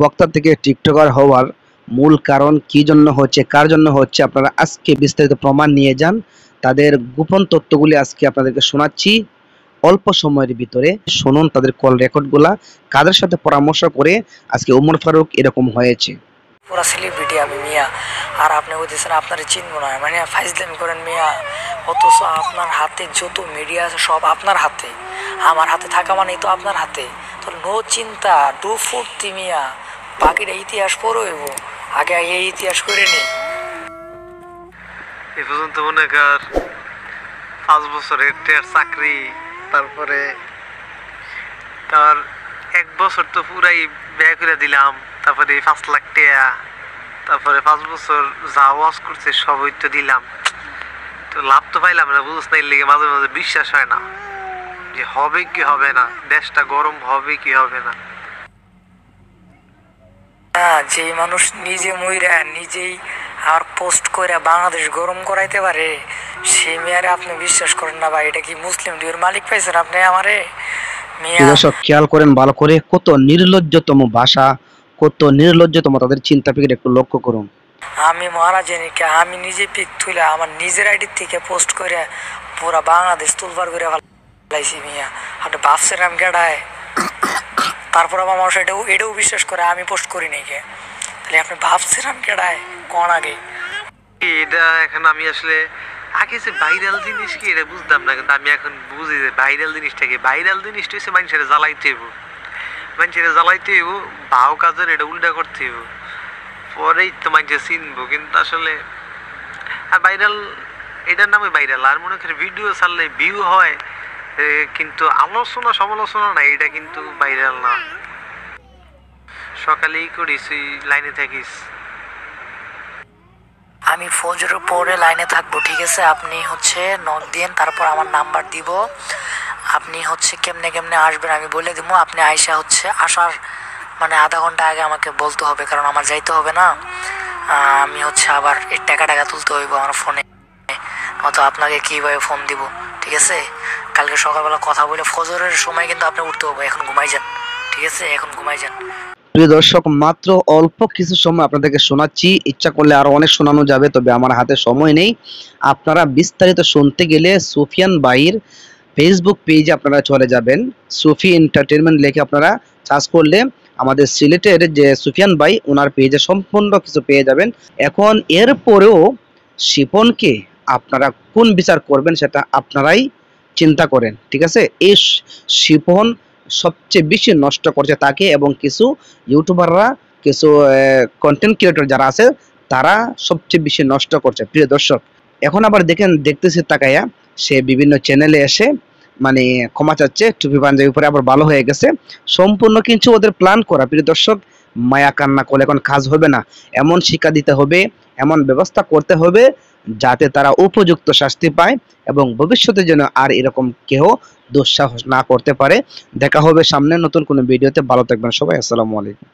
বক্তা থেকে টিকটকার হওয়ার মূল কারণ কি জন্য হচ্ছে, কার জন্য হচ্ছে, আপনারা আজকে বিস্তারিত প্রমাণ নিয়ে যান। তাদের গোপন তথ্যগুলি আজকে আপনাদেরকে শোনাচ্ছি অল্প সময়ের ভিতরে। শুনুন তাদের কল রেকর্ডগুলা, কাদের সাথে পরামর্শ করে আজকে ওমর ফারুক এরকম হয়েছে। পুরা সেলিব্রিটি আমি মিয়া, আর আপনি বলতেছেন আপনারা চিনবো না, মানে ফাইজলামি করেন মিয়া। অথচ আপনার হাতে যত মিডিয়া আছে সব আপনার হাতে, আমার হাতে থাকা মানেই তো আপনার হাতে। তো নো চিন্তা, ডু ফুর্তি মিয়া, বাকিটা ইতিহাস পড়ব, আগে এই ইতিহাস করে নি। এ পর্যন্ত মনে কর 5 বছরের চাকরি, তারপরে তার 1 বছর তো পুরাই ব্যয় করে দিলাম, তারপরে 5 লাখ টাকা, তারপরে 5 বছর যা ওয়াজ করছে সবই তো দিলাম, তো লাভ তো পাইলাম না। বুঝছ না, এর লেগে মাঝে মাঝে বিশ্বাস হয় না যে হবে কি হবে না, দেশটা গরম হবে কি হবে না। যে মানুষ নিজে মইরা নিজেই আর পোস্ট করে বাংলাদেশ গরম করাইতে পারে, সে মেয়ারে আপনি বিশ্বাস করেন না ভাই? এটা কি মুসলিম লীগের মালিক পাইছেন আপনি আমারে? দর্শক খেয়াল করেন ভালো করে, কত নির্লজ্জতম ভাষা, কত নির্লজ্জতম তাদের চিন্তা ফিকির একটু লক্ষ্য করুন। আমি মহারাজনীকে আমি নিজে পিক তুলে আমার নিজের আইডি থেকে পোস্ট করে পুরা বাংলাদেশ তুলবার করে ফেলাইছি মিয়া। আপনি ভাবছেন আমি গেড়ায়? তারপর আমার মানুষ এটাও বিশ্বাস করে আমি পোস্ট করি নাই কে? তাহলে আপনি ভাবছেন আমি গেড়ায় কোন আগে? এটা এখন আমি আসলে আগে যে ভাইরাল জিনিস কি এটা বুঝতাম না, কিন্তু আমি এখন বুঝি যে ভাইরাল জিনিসটা কি। ভাইরাল জিনিসটা হচ্ছে মানুষের জ্বালাইতে হইব, মানুষের জ্বালাইতে হইব, ভাও কাজের এটা উল্টা করতে হইব, পরেই তো মানুষের চিনবো। কিন্তু আসলে ভাইরাল এটার নামে ভাইরাল, আর মনে করি ভিডিও ছাড়লে ভিউ হয়, কিন্তু আলোচনা সমালোচনা না, এটা কিন্তু ভাইরাল না। সকালেই করিস, লাইনে থাকিস। আমি ফজরের পরে লাইনে থাকবো, ঠিক আছে? আপনি নক দিন, তারপর আমার নাম্বার দিব। আপনি কেমনে কেমনে আসবেন আমি বলে দিব। আপনি আইসা আসার মানে আধা ঘন্টা আগে আমাকে বলতে হবে, কারণ আমার যাইতে হবে না। আমি আবার এই টাকা তুলতে হইব আমার ফোনে, অত আপনাকে কীভাবে ফোন দিব, ঠিক আছে? কালকে সকালবেলা কথা বলে ফজরের সময় কিন্তু আপনি উঠতে হবে। এখন ঘুমাই যান, ঠিক আছে? এখন ঘুমাই যান। প্রিয় দর্শক, মাত্র অল্প কিছু সময় আপনাদেরকে শোনাচ্ছি, ইচ্ছা করলে আরো অনেক শোনানো যাবে, তবে আমার হাতে সময় নেই। আপনারা বিস্তারিত শুনতে গেলে সুফিয়ান ভাইয়ের ফেসবুক পেজে আপনারা চলে যাবেন। সুফি এন্টারটেনমেন্ট লিখে আপনারা সার্চ করলে আমাদের সিলেটের যে সুফিয়ান ভাই, ওনার পেজে সম্পূর্ণ কিছু পেয়ে যাবেন। এখন এরপরেও শিপনকে আপনারা কোন বিচার করবেন সেটা আপনারাই চিন্তা করেন, ঠিক আছে? এই শিপন সবচেয়ে বেশি নষ্ট করছে তাকে, এবং কিছু ইউটিউবাররা, কিছু কন্টেন্ট ক্রিয়েটর যারা আছে তারা সবচেয়ে বেশি নষ্ট করছে। প্রিয় দর্শক, এখন আবার দেখতেছি তাকাইয়া সে বিভিন্ন চ্যানেলে এসে মানে ক্ষমা চাচ্ছে, টুপি পাঞ্জাবি পরে আবার ভালো হয়ে গেছে। সম্পূর্ণ কিছু ওদের প্ল্যান করা। প্রিয় দর্শক, মায়া কান্না করলে এখন কাজ হবে না, এমন শিক্ষা দিতে হবে, এমন ব্যবস্থা করতে হবে যাতে তারা উপযুক্ত শাস্তি পায় এবং ভবিষ্যতে যেন আর এরকম কেউ দুঃসাহস না করতে পারে। দেখা হবে সামনে নতুন কোনো ভিডিওতে। ভালো থাকবেন সবাই, আসসালামু আলাইকুম।